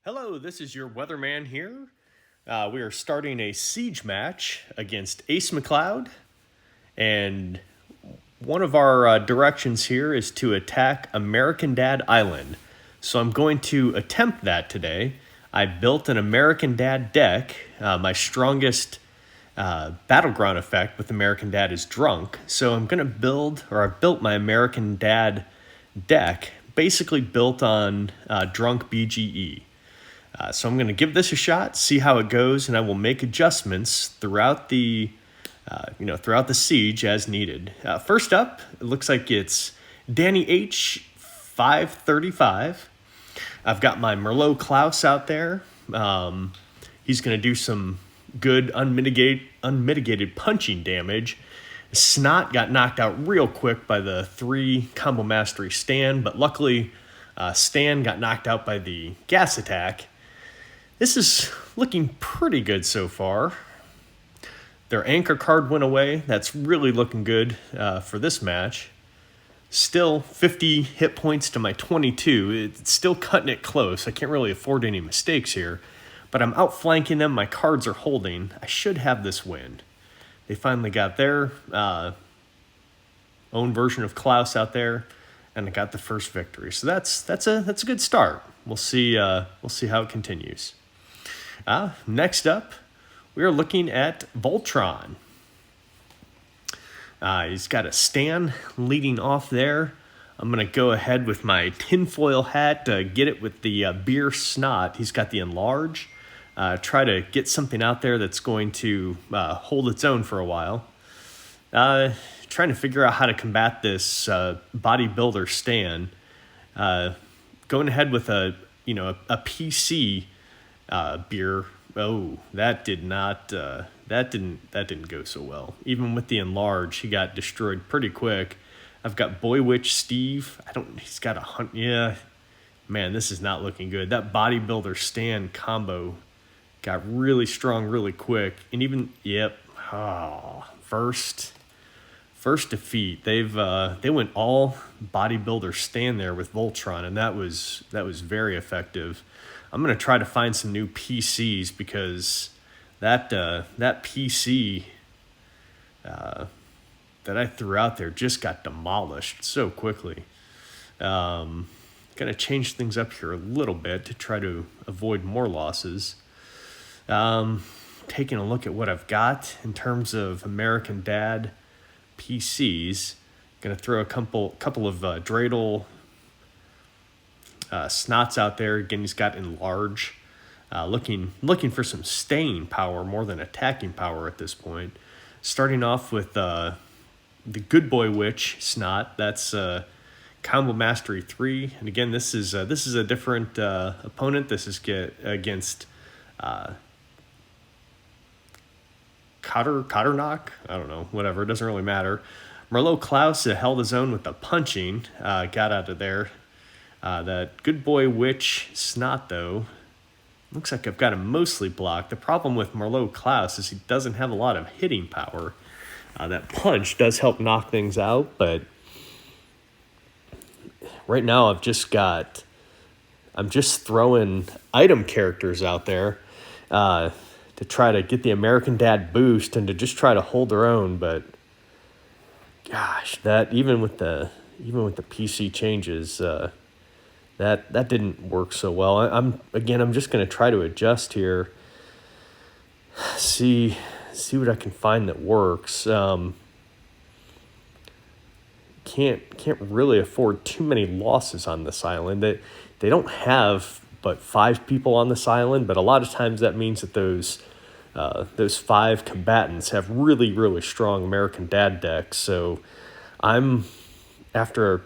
Hello, this is your weatherman here. We are starting a siege match against AceMcCloud, and one of our directions here is to attack American Dad Island. So I'm going to attempt that today. I built an American Dad deck. My strongest battleground effect with American Dad is drunk. So I'm going to I've built my American Dad deck, basically built on drunk BGE. So I'm going to give this a shot, see how it goes, and I will make adjustments throughout throughout the siege as needed. First up, it looks like it's Danny H 535. I've got my Merlot Klaus out there. He's going to do some good unmitigated punching damage. Snot got knocked out real quick by the 3 combo mastery Stan, but luckily Stan got knocked out by the gas attack. This is looking pretty good so far. Their anchor card went away. That's really looking good for this match. Still 50 hit points to my 22. It's still cutting it close. I can't really afford any mistakes here. But I'm outflanking them. My cards are holding. I should have this win. They finally got their own version of Klaus out there, and I got the first victory. So that's a good start. We'll see how it continues. Next up, we are looking at Voltron. He's got a Stan leading off there. I'm going to go ahead with my tinfoil hat to get it with the beer snot. He's got the enlarge. Try to get something out there that's going to hold its own for a while. Trying to figure out how to combat this bodybuilder Stan. Going ahead with a PC beer. Oh, that didn't go so well. Even with the enlarge, he got destroyed pretty quick. I've got Boy Witch Steve. He's got a hunt. Yeah, man, this is not looking good. That bodybuilder Stan combo got really strong really quick. And even, first defeat. They went all bodybuilder Stan there with Voltron, and that was very effective. I'm going to try to find some new PCs because that PC that I threw out there just got demolished so quickly. Going to change things up here a little bit to try to avoid more losses. Taking a look at what I've got in terms of American Dad PCs. Going to throw a couple of dreidel snots out there. Again, he's got enlarge. Looking for some staying power more than attacking power at this point. Starting off with the Good Boy Witch snot. That's combo mastery 3. And again, this is a different opponent. This is against Cotternock. I don't know. Whatever. It doesn't really matter. Merlot Klaus held his own with the punching. Got out of there. That Good Boy Witch snot, though, looks like I've got him mostly blocked. The problem with Merlot Klaus is he doesn't have a lot of hitting power. That punch does help knock things out, but right now I'm just throwing item characters out there to try to get the American Dad boost and to just try to hold their own. But gosh, that even with the PC changes, that didn't work so well. I'm just going to try to adjust here. See what I can find that works. Can't really afford too many losses on this island. They don't have but 5 people on this island, but a lot of times that means that those 5 combatants have really, really strong American Dad decks. So I'm after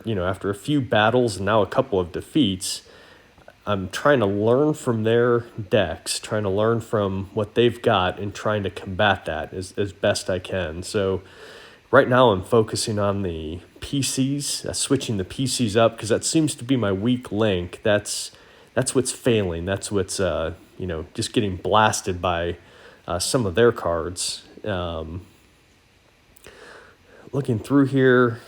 a few battles and now a couple of defeats, I'm trying to learn from their decks, trying to learn from what they've got and trying to combat that as best I can. So right now I'm focusing on the PCs, switching the PCs up because that seems to be my weak link. That's what's failing. That's what's just getting blasted by some of their cards. Looking through here,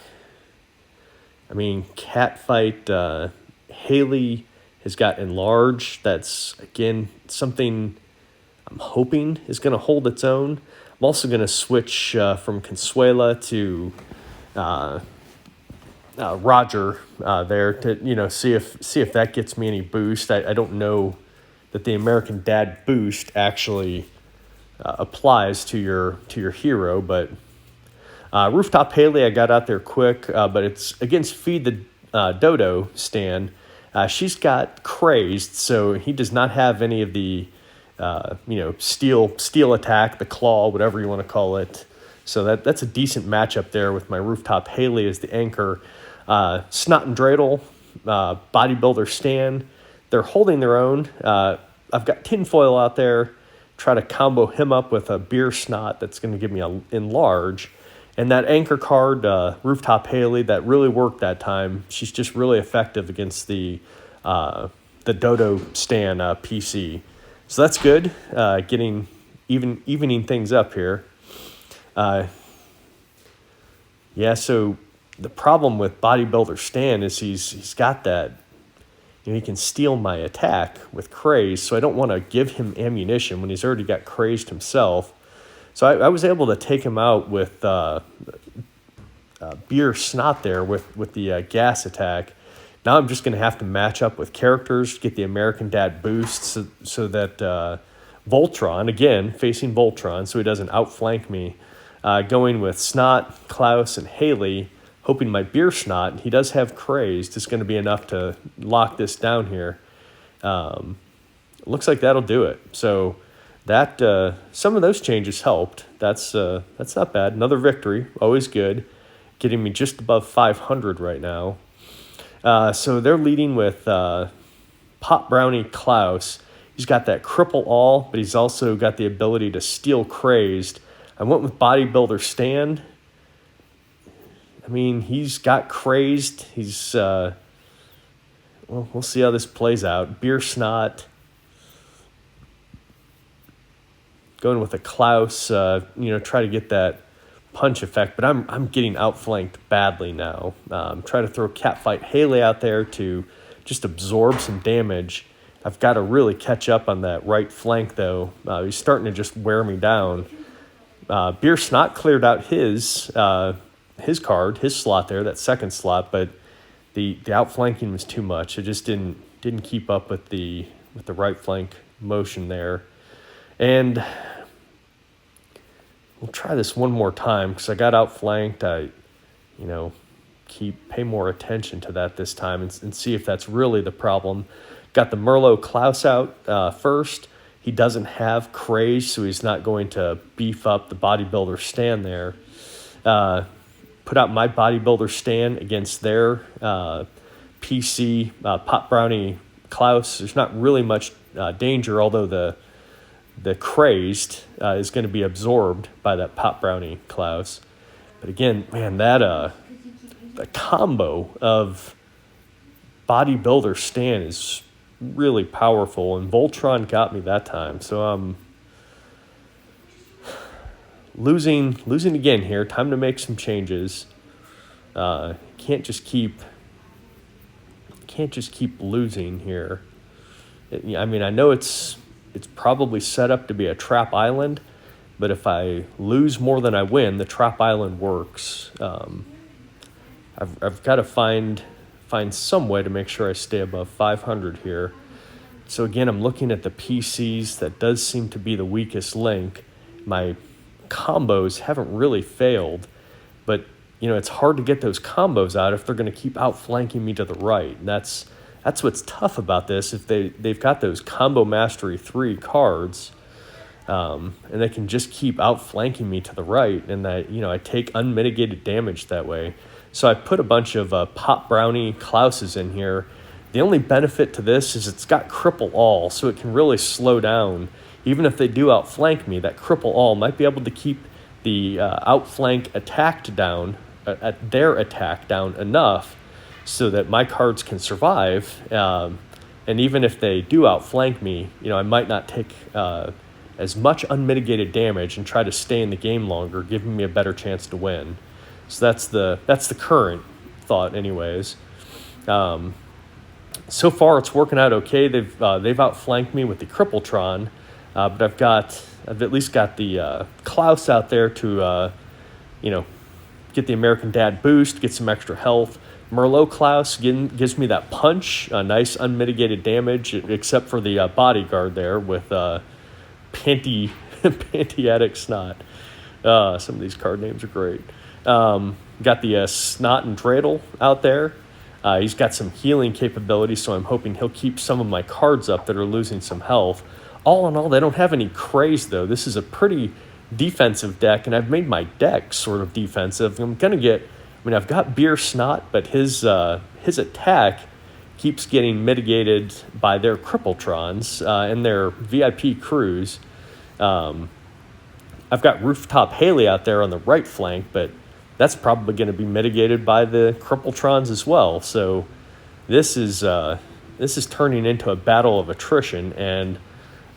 I mean, Catfight Haley has got enlarged. That's, again, something I'm hoping is going to hold its own. I'm also going to switch from Consuela to Roger there to see if that gets me any boost. I don't know that the American Dad boost actually applies to your hero, but Rooftop Haley I got out there quick, but it's against Feed the Dodo Stan. She's got Crazed, so he does not have any of the steel attack, the claw, whatever you want to call it. So that's a decent matchup there with my Rooftop Haley as the anchor. Snot and Dreidel, Bodybuilder Stan, they're holding their own. I've got Tinfoil out there, try to combo him up with a Beer Snot that's going to give me a Enlarge. And that anchor card, Rooftop Haley, that really worked that time. She's just really effective against the Dodo Stan PC. So that's good, evening things up here. So the problem with Bodybuilder Stan is he's got that, he can steal my attack with Craze, so I don't want to give him ammunition when he's already got Crazed himself. So I was able to take him out with Beer Snot there with the gas attack. Now I'm just going to have to match up with characters, get the American Dad boost so that Voltron, again, facing Voltron, so he doesn't outflank me. Going with Snot, Klaus, and Haley, hoping my Beer Snot, he does have Crazed, is going to be enough to lock this down here. Looks like that'll do it. So that some of those changes helped. That's not bad. Another victory, always good. Getting me just above 500 right now. So they're leading with Pop Brownie Klaus. He's got that cripple all, but he's also got the ability to steal Crazed. I went with Bodybuilder Stan. I mean, he's got Crazed. He's, we'll see how this plays out. Beer Snot. Going with a Klaus, try to get that punch effect, but I'm getting outflanked badly now. Try to throw Catfight Haley out there to just absorb some damage. I've got to really catch up on that right flank, though. He's starting to just wear me down. Beer Snot cleared out his card, his slot there, that second slot, but the outflanking was too much. It just didn't keep up with the right flank motion there. And we'll try this one more time because I got outflanked. Pay more attention to that this time and see if that's really the problem. Got the Merlot Klaus out first. He doesn't have Craze, so he's not going to beef up the Bodybuilder Stan there. Put out my Bodybuilder Stan against their PC Pop Brownie Klaus. There's not really much danger, although the Crazed is going to be absorbed by that Pop Brownie Klaus. But again, man, the combo of Bodybuilder Stan is really powerful, and Voltron got me that time. So I'm losing again here. Time to make some changes. Can't just keep losing here. I know it's probably set up to be a trap island, but if I lose more than I win, the trap island works. I've got to find some way to make sure I stay above 500 here. So again, I'm looking at the PCs. That does seem to be the weakest link. My combos haven't really failed, but it's hard to get those combos out if they're going to keep outflanking me to the right. And that's what's tough about this. If they've got those Combo Mastery 3 cards, and they can just keep outflanking me to the right, and that I take unmitigated damage that way. So I put a bunch of Pop Brownie Klauses in here. The only benefit to this is it's got Cripple All, so it can really slow down. Even if they do outflank me, that Cripple All might be able to keep the outflank attacked down, at their attack down enough so that my cards can survive. And even if they do outflank me, I might not take as much unmitigated damage and try to stay in the game longer, giving me a better chance to win. So that's the current thought anyways. so far it's working out okay. They've outflanked me with the Crippletron, but I've at least got the Klaus out there to get the American Dad boost, get some extra health. Merlot Klaus gives me that punch, nice unmitigated damage, except for the bodyguard there with Pantiatic Snot. Some of these card names are great. Got the Snot and Dreidel out there. He's got some healing capabilities, so I'm hoping he'll keep some of my cards up that are losing some health. All in all, they don't have any craze, though. This is a pretty defensive deck, and I've made my deck sort of defensive. I've got Beer Snot, but his attack keeps getting mitigated by their Crippletrons and their VIP crews. I've got Rooftop Haley out there on the right flank, but that's probably going to be mitigated by the Crippletrons as well. So this is turning into a battle of attrition. And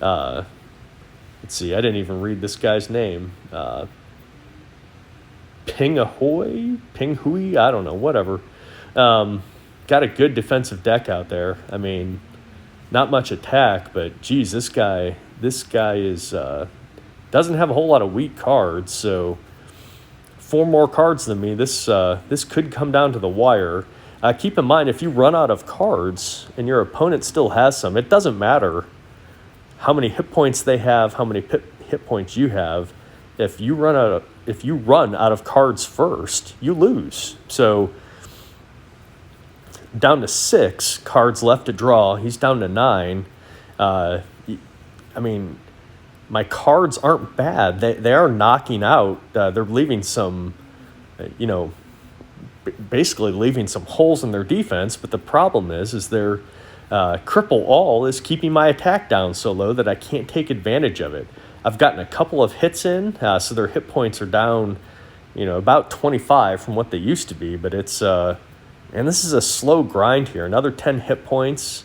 let's see, I didn't even read this guy's name. Ping Hui, I don't know, whatever. Got a good defensive deck out there. I mean, not much attack, but geez, this guy is doesn't have a whole lot of weak cards. So 4 more cards than me. This could come down to the wire. Keep in mind, if you run out of cards and your opponent still has some, it doesn't matter how many hit points they have, how many hit points you have. If you run out of cards first, you lose. So down to 6 cards left to draw. He's down to 9. My cards aren't bad. They are knocking out. They're leaving some, basically leaving some holes in their defense. But the problem is their Cripple All is keeping my attack down so low that I can't take advantage of it. I've gotten a couple of hits in, so their hit points are down, about 25 from what they used to be. But it's, and this is a slow grind here. Another 10 hit points.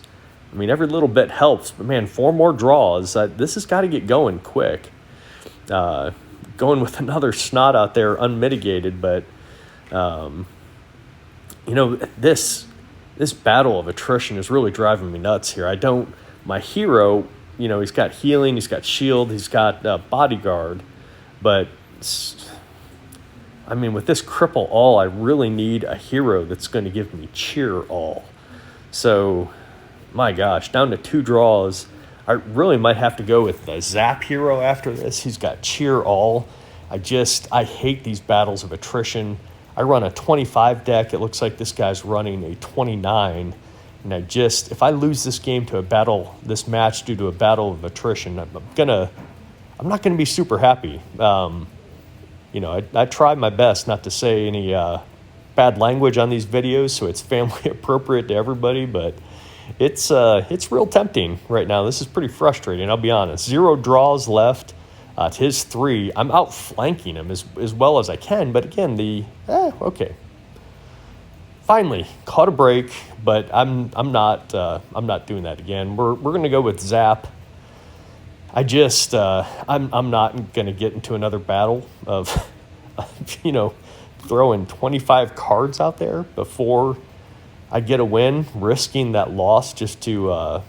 I mean, every little bit helps, but man, 4 more draws. This has got to get going quick. Going with another Snot out there, unmitigated, but this battle of attrition is really driving me nuts here. My hero, he's got healing, he's got shield, he's got bodyguard, but with this Cripple All, I really need a hero that's going to give me Cheer All. So, my gosh, down to 2 draws. I really might have to go with the Zap hero after this. He's got Cheer All. I hate these battles of attrition. I run a 25 deck. It looks like this guy's running a 29. And if I lose this this match due to a battle of attrition, I'm not gonna be super happy. I try my best not to say any bad language on these videos, so it's family appropriate to everybody, but it's real tempting right now. This is pretty frustrating, I'll be honest. 0 draws left to his 3. I'm outflanking him as well as I can, but again, okay. Finally, caught a break, but I'm not doing that again. We're gonna go with Zap. I'm not gonna get into another battle of throwing 25 cards out there before I get a win, risking that loss just to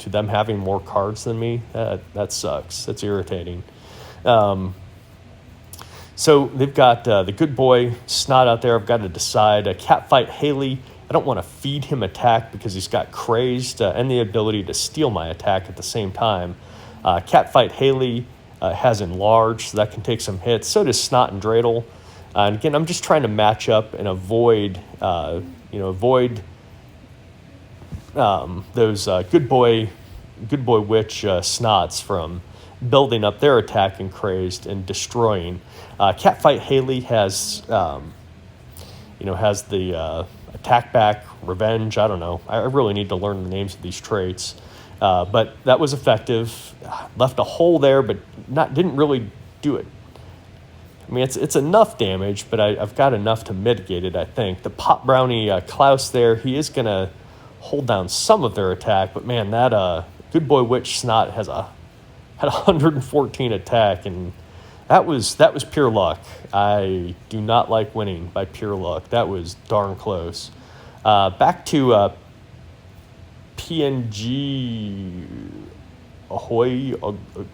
them having more cards than me. That sucks. That's irritating. So they've got the good boy Snot out there. I've got to decide. Catfight Haley. I don't want to feed him attack because he's got crazed and the ability to steal my attack at the same time. Catfight Haley has enlarged, so that can take some hits. So does Snot and Dreidel. And again, I'm just trying to match up and avoid those good boy witch Snots from building up their attack and crazed and destroying. Catfight Haley has the attack back, revenge. I don't know. I really need to learn the names of these traits. But that was effective. Left a hole there, but didn't really do it. I mean, it's enough damage, but I've got enough to mitigate it, I think. The Pop Brownie Klaus there, he is going to hold down some of their attack, but man, that Good Boy Witch Snot had 114 attack, and that was pure luck. I do not like winning by pure luck. That was darn close. Back to PNG ahoy.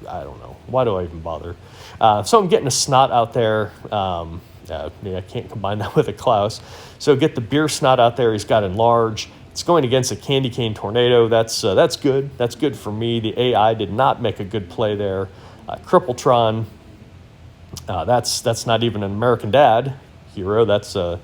I don't know. Why do I even bother? So I'm getting a snot out there. I can't combine that with a Klaus. So get the beer snot out there. He's got enlarge. It's going against a candy cane tornado. That's good. That's good for me. The AI did not make a good play there. Crippletron. That's not even an American Dad hero. It's a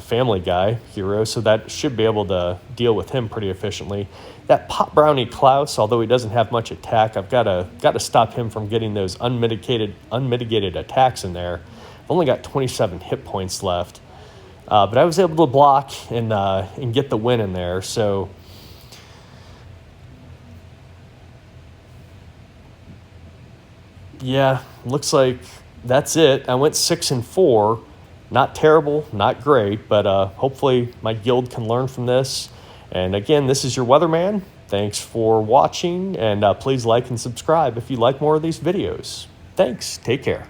Family Guy hero, so that should be able to deal with him pretty efficiently. That Pop Brownie Klaus, although he doesn't have much attack, I've got to stop him from getting those unmitigated attacks in there. I've only got 27 hit points left, but I was able to block and get the win in there. So yeah, looks like that's it. I went 6-4. Not terrible, not great, but hopefully my guild can learn from this. And again, this is your Weatherman. Thanks for watching, and please like and subscribe if you like more of these videos. Thanks. Take care.